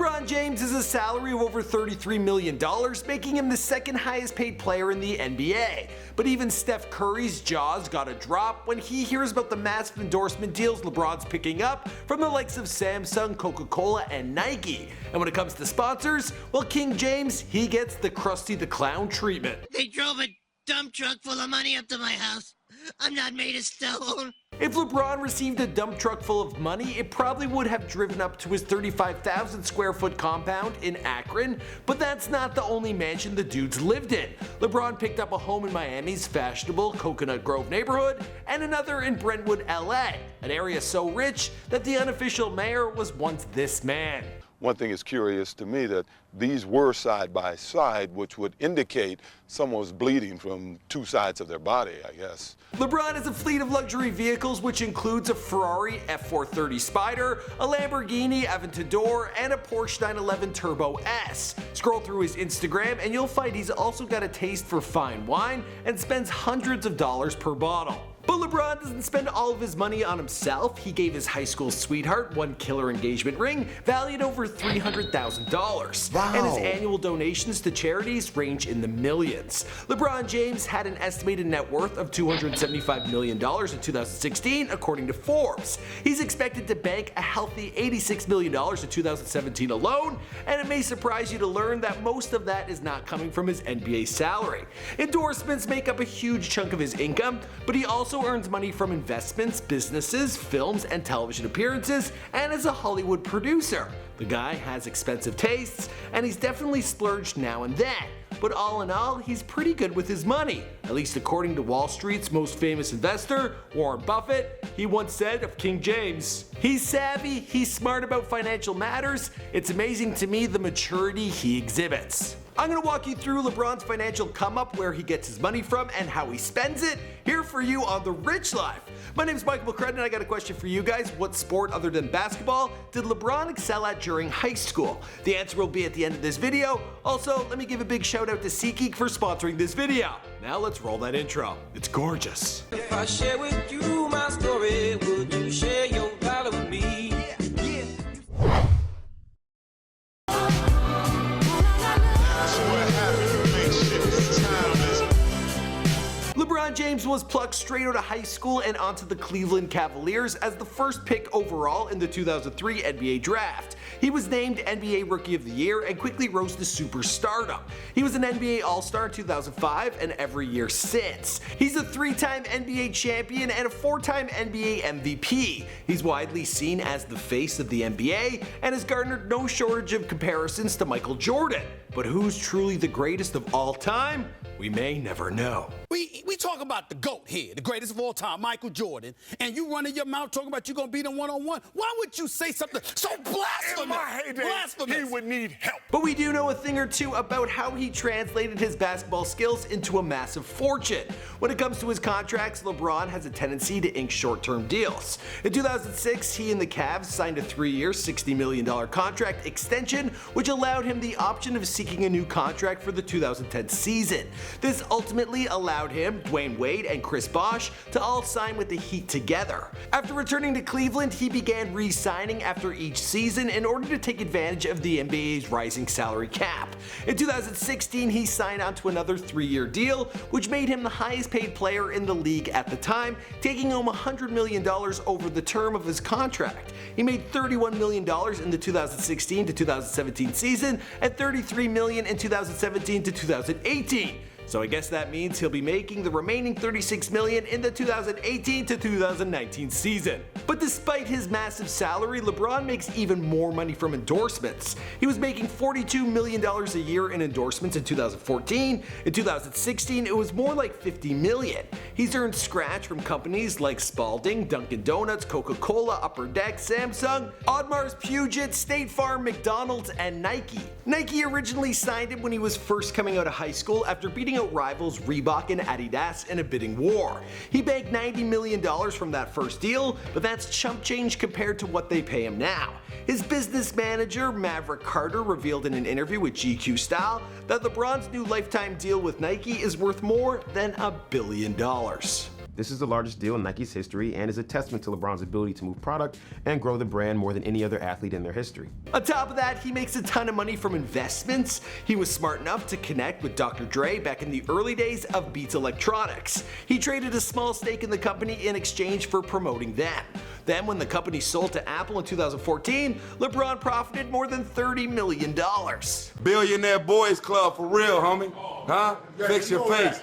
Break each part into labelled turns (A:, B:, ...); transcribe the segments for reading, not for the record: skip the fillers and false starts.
A: LeBron James has a salary of over $33 million, making him the second highest paid player in the NBA. But even Steph Curry's jaws gotta drop when he hears about the massive endorsement deals LeBron's picking up from the likes of Samsung, Coca-Cola, and Nike. And when it comes to sponsors, well, King James, he gets the Krusty the Clown treatment.
B: They drove a dump truck full of money up to my house. I'm not made of stone.
A: If LeBron received a dump truck full of money, it probably would have driven up to his 35,000 square foot compound in Akron, but that's not the only mansion the dude's lived in. LeBron picked up a home in Miami's fashionable Coconut Grove neighborhood and another in Brentwood, LA, an area so rich that the unofficial mayor was once this man.
C: One thing is curious to me that these were side by side, which would indicate someone was bleeding from two sides of their body, I guess.
A: LeBron has a fleet of luxury vehicles, which includes a Ferrari F430 Spider, a Lamborghini Aventador, and a Porsche 911 Turbo S. Scroll through his Instagram and you'll find he's also got a taste for fine wine and spends hundreds of dollars per bottle. But LeBron doesn't spend all of his money on himself. He gave his high school sweetheart one killer engagement ring valued over $300,000.
D: Wow.
A: And his annual donations to charities range in the millions. LeBron James had an estimated net worth of $275 million in 2016, according to Forbes. He's expected to bank a healthy $86 million in 2017 alone, and it may surprise you to learn that most of that is not coming from his NBA salary. Endorsements make up a huge chunk of his income, but he also earns money from investments, businesses, films, and television appearances, and as a Hollywood producer. The guy has expensive tastes, and he's definitely splurged now and then. But all in all, he's pretty good with his money, at least according to Wall Street's most famous investor, Warren Buffett. He once said of King James, "He's savvy, he's smart about financial matters. It's amazing to me the maturity he exhibits." I'm going to walk you through LeBron's financial come up, where he gets his money from and how he spends it, here for you on The Rich Life. My name is Michael McCrudden and I got a question for you guys. What sport other than basketball did LeBron excel at during high school? The answer will be at the end of this video. Also, let me give a big shout out to SeatGeek for sponsoring this video. Now let's roll that intro. It's gorgeous.
E: If I share with you my story, would you share your dollar with me?
A: LeBron James was plucked straight out of high school and onto the Cleveland Cavaliers as the first pick overall in the 2003 NBA draft. He was named NBA Rookie of the Year and quickly rose to superstardom. He was an NBA All-Star in 2005 and every year since. He's a 3-time NBA champion and a 4-time NBA MVP. He's widely seen as the face of the NBA and has garnered no shortage of comparisons to Michael Jordan. But who's truly the greatest of all time? We may never know.
D: We talk about the GOAT here, the greatest of all time, Michael Jordan, and you running your mouth talking about you gonna beat him one-on-one. Why would you say something so blasphemous?
C: In my heyday,
D: Blasphemous.
C: he would need help.
A: But we do know a thing or two about how he translated his basketball skills into a massive fortune. When it comes to his contracts, LeBron has a tendency to ink short-term deals. In 2006, he and the Cavs signed a 3-year, $60 million contract extension, which allowed him the option of seeking a new contract for the 2010 season. This ultimately allowed him, Dwayne Wade, and Chris Bosh to all sign with the Heat together. After returning to Cleveland, he began re-signing after each season in order to take advantage of the NBA's rising salary cap. In 2016, he signed on to another 3-year deal, which made him the highest paid player in the league at the time, taking home $100 million over the term of his contract. He made $31 million in the 2016 to 2017 season and $33 million in 2017 to 2018. So I guess that means he'll be making the remaining $36 million in the 2018 to 2019 season. But despite his massive salary, LeBron makes even more money from endorsements. He was making $42 million a year in endorsements in 2014. In 2016, it was more like $50 million. He's earned scratch from companies like Spalding, Dunkin' Donuts, Coca-Cola, Upper Deck, Samsung, Audemars Peugeot, State Farm, McDonald's, and Nike. Nike originally signed him when he was first coming out of high school after beating out rivals Reebok and Adidas in a bidding war. He banked $90 million from that first deal, but that's chump change compared to what they pay him now. His business manager, Maverick Carter, revealed in an interview with GQ Style that LeBron's new lifetime deal with Nike is worth more than $1 billion.
F: This is the largest deal in Nike's history and is a testament to LeBron's ability to move product and grow the brand more than any other athlete in their history.
A: On top of that, he makes a ton of money from investments. He was smart enough to connect with Dr. Dre back in the early days of Beats Electronics. He traded a small stake in the company in exchange for promoting them. Then when the company sold to Apple in 2014, LeBron profited more than $30 million.
G: Billionaire Boys Club for real, homie. Huh? Fix your face.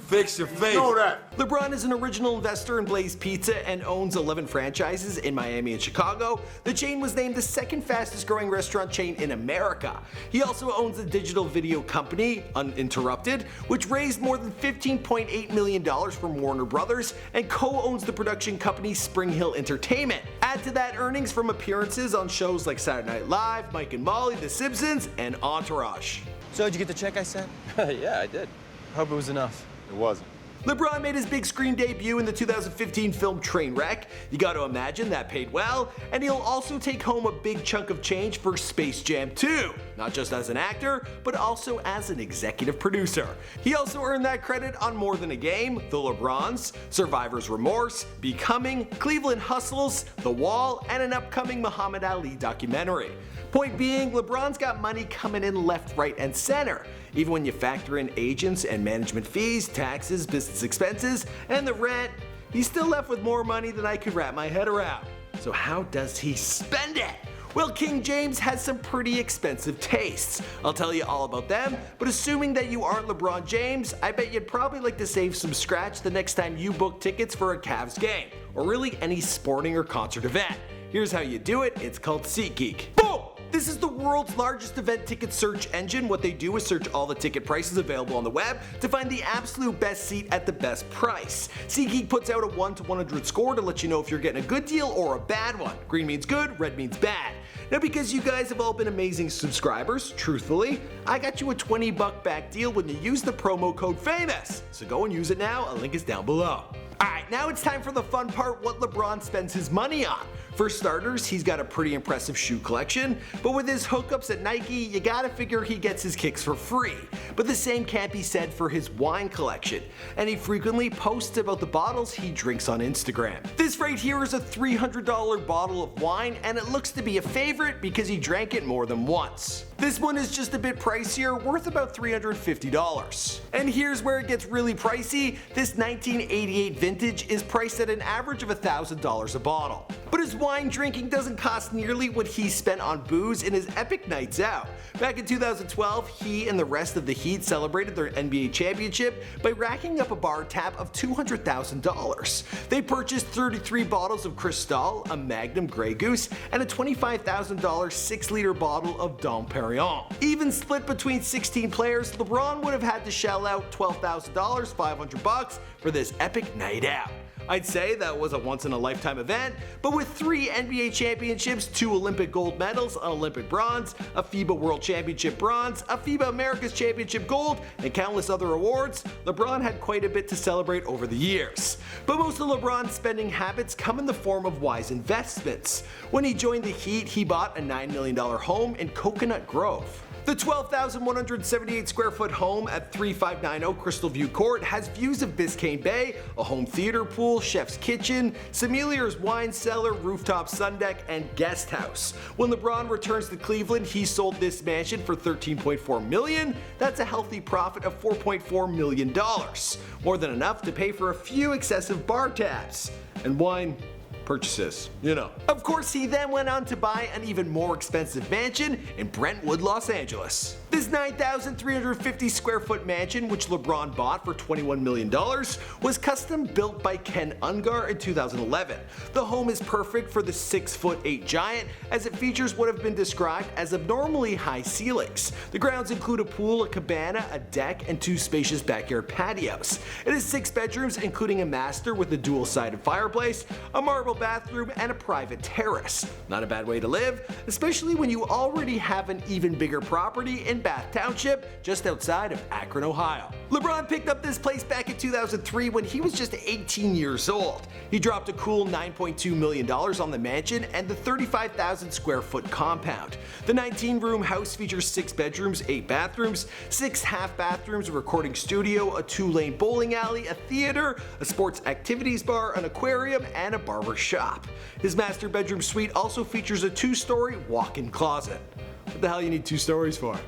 G: Fix your face. Know that.
A: LeBron is an original investor in Blaze Pizza and owns 11 franchises in Miami and Chicago. The chain was named the second fastest growing restaurant chain in America. He also owns a digital video company, Uninterrupted, which raised more than $15.8 million from Warner Brothers and co-owns the production company Spring Hill Entertainment. Add to that earnings from appearances on shows like Saturday Night Live, Mike and Molly, The Simpsons, and Entourage.
H: So did you get the check I sent?
I: Yeah, I did.
H: Hope it was enough.
C: It wasn't.
A: LeBron made his big screen debut in the 2015 film Trainwreck. You gotta imagine that paid well, and he'll also take home a big chunk of change for Space Jam 2, not just as an actor, but also as an executive producer. He also earned that credit on More Than a Game, The LeBrons, Survivor's Remorse, Becoming, Cleveland Hustles, The Wall, and an upcoming Muhammad Ali documentary. Point being, LeBron's got money coming in left, right, and center. Even when you factor in agents and management fees, taxes, business expenses, and the rent, he's still left with more money than I could wrap my head around. So how does he spend it? Well, King James has some pretty expensive tastes. I'll tell you all about them, but assuming that you aren't LeBron James, I bet you'd probably like to save some scratch the next time you book tickets for a Cavs game, or really any sporting or concert event. Here's how you do it, it's called SeatGeek. Boom! This is the world's largest event ticket search engine. What they do is search all the ticket prices available on the web to find the absolute best seat at the best price. SeatGeek puts out a 1 to 100 score to let you know if you're getting a good deal or a bad one. Green means good, red means bad. Now, because you guys have all been amazing subscribers, truthfully, I got you a $20 back deal when you use the promo code FAMOUS. So go and use it now, a link is down below. Alright, now it's time for the fun part, what LeBron spends his money on. For starters, he's got a pretty impressive shoe collection, but with his hookups at Nike, you gotta figure he gets his kicks for free. But the same can't be said for his wine collection, and he frequently posts about the bottles he drinks on Instagram. This right here is a $300 bottle of wine, and it looks to be a favorite because he drank it more than once. This one is just a bit pricier, worth about $350. And here's where it gets really pricey. This 1988 vintage is priced at an average of $1,000 a bottle. But his wine drinking doesn't cost nearly what he spent on booze in his epic nights out. Back in 2012, he and the rest of the Heat celebrated their NBA championship by racking up a bar tab of $200,000. They purchased 33 bottles of Cristal, a Magnum Grey Goose, and a $25,000 6-liter bottle of Dom Perignon. Even split between 16 players, LeBron would have had to shell out $12,000, $500 for this epic night out. I'd say that was a once-in-a-lifetime event, but with 3 NBA championships, 2 Olympic gold medals, an Olympic bronze, a FIBA World Championship bronze, a FIBA America's Championship gold, and countless other awards, LeBron had quite a bit to celebrate over the years. But most of LeBron's spending habits come in the form of wise investments. When he joined the Heat, he bought a $9 million home in Coconut Grove. The 12,178 square foot home at 3590 Crystal View Court has views of Biscayne Bay, a home theater pool, chef's kitchen, Sommeliers wine cellar, rooftop sun deck, and guest house. When LeBron returns to Cleveland, he sold this mansion for $13.4 million. That's a healthy profit of $4.4 million. More than enough to pay for a few excessive bar tabs. And wine purchases, you know. Of course, he then went on to buy an even more expensive mansion in Brentwood, Los Angeles. This 9,350 square foot mansion, which LeBron bought for $21 million, was custom built by Ken Ungar in 2011. The home is perfect for the 6'8" giant, as it features what have been described as abnormally high ceilings. The grounds include a pool, a cabana, a deck, and 2 spacious backyard patios. It has 6 bedrooms, including a master with a dual-sided fireplace, a marble marble bathroom, and a private terrace. Not a bad way to live, especially when you already have an even bigger property in Bath Township, just outside of Akron, Ohio. LeBron picked up this place back in 2003 when he was just 18 years old. He dropped a cool $9.2 million on the mansion and the 35,000 square foot compound. The 19-room house features 6 bedrooms, 8 bathrooms, 6 half bathrooms, a recording studio, a 2-lane bowling alley, a theater, a sports activities bar, an aquarium, and a barber shop. His master bedroom suite also features a 2-story walk-in closet. What the hell you need 2 stories for?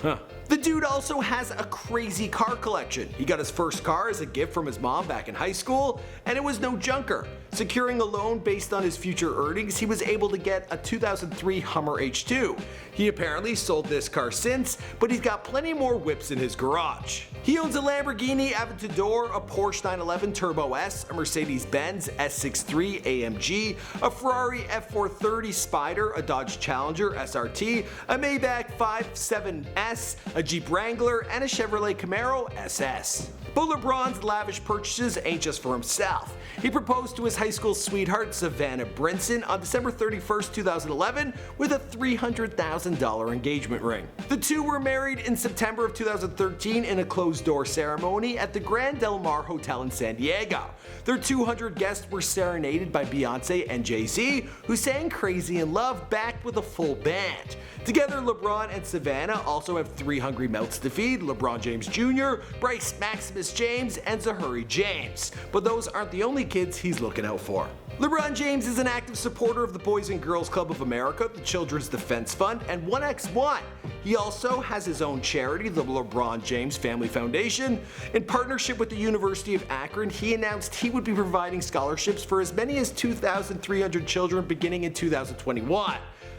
A: Huh. The dude also has a crazy car collection. He got his first car as a gift from his mom back in high school, and it was no junker. Securing a loan based on his future earnings, he was able to get a 2003 Hummer H2. He apparently sold this car since, but he's got plenty more whips in his garage. He owns a Lamborghini Aventador, a Porsche 911 Turbo S, a Mercedes-Benz S63 AMG, a Ferrari F430 Spider, a Dodge Challenger SRT, a Maybach 5.7S, a Jeep Wrangler, and a Chevrolet Camaro SS. But LeBron's lavish purchases ain't just for himself. He proposed to his high school sweetheart Savannah Brinson on December 31st, 2011 with a $300,000 engagement ring. The two were married in September of 2013 in a closed-door ceremony at the Grand Del Mar Hotel in San Diego. Their 200 guests were serenaded by Beyonce and Jay-Z, who sang Crazy in Love backed with a full band. Together, LeBron and Savannah also have 3 hungry mouths to feed: LeBron James Jr., Bryce Maximus James, and Zahuri James. But those aren't the only kids he's looking out for. LeBron James is an active supporter of the Boys and Girls Club of America, the Children's Defense Fund, and 1x1. He also has his own charity, the LeBron James Family Foundation. In partnership with the University of Akron, he announced he would be providing scholarships for as many as 2,300 children beginning in 2021.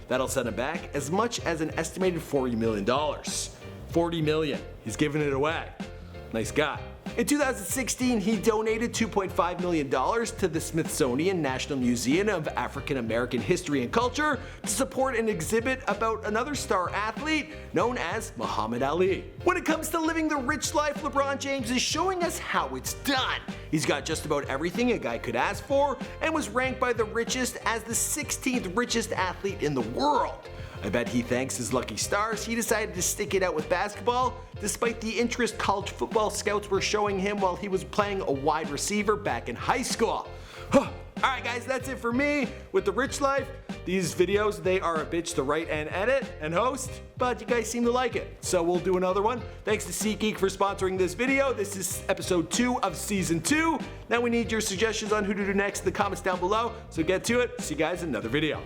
A: That'll set him back as much as an estimated $40 million. $40 million. He's giving it away. Nice guy. In 2016, he donated $2.5 million to the Smithsonian National Museum of African American History and Culture to support an exhibit about another star athlete known as Muhammad Ali. When it comes to living the rich life, LeBron James is showing us how it's done. He's got just about everything a guy could ask for and was ranked by the richest as the 16th richest athlete in the world. I bet he thanks his lucky stars he decided to stick it out with basketball, despite the interest college football scouts were showing him while he was playing a wide receiver back in high school. Alright guys, that's it for me with The Rich Life. These videos, they are a bitch to write and edit and host, but you guys seem to like it, so we'll do another one. Thanks to SeatGeek for sponsoring this video. This is episode 2 of season 2. Now we need your suggestions on who to do next in the comments down below, so get to it. See you guys in another video.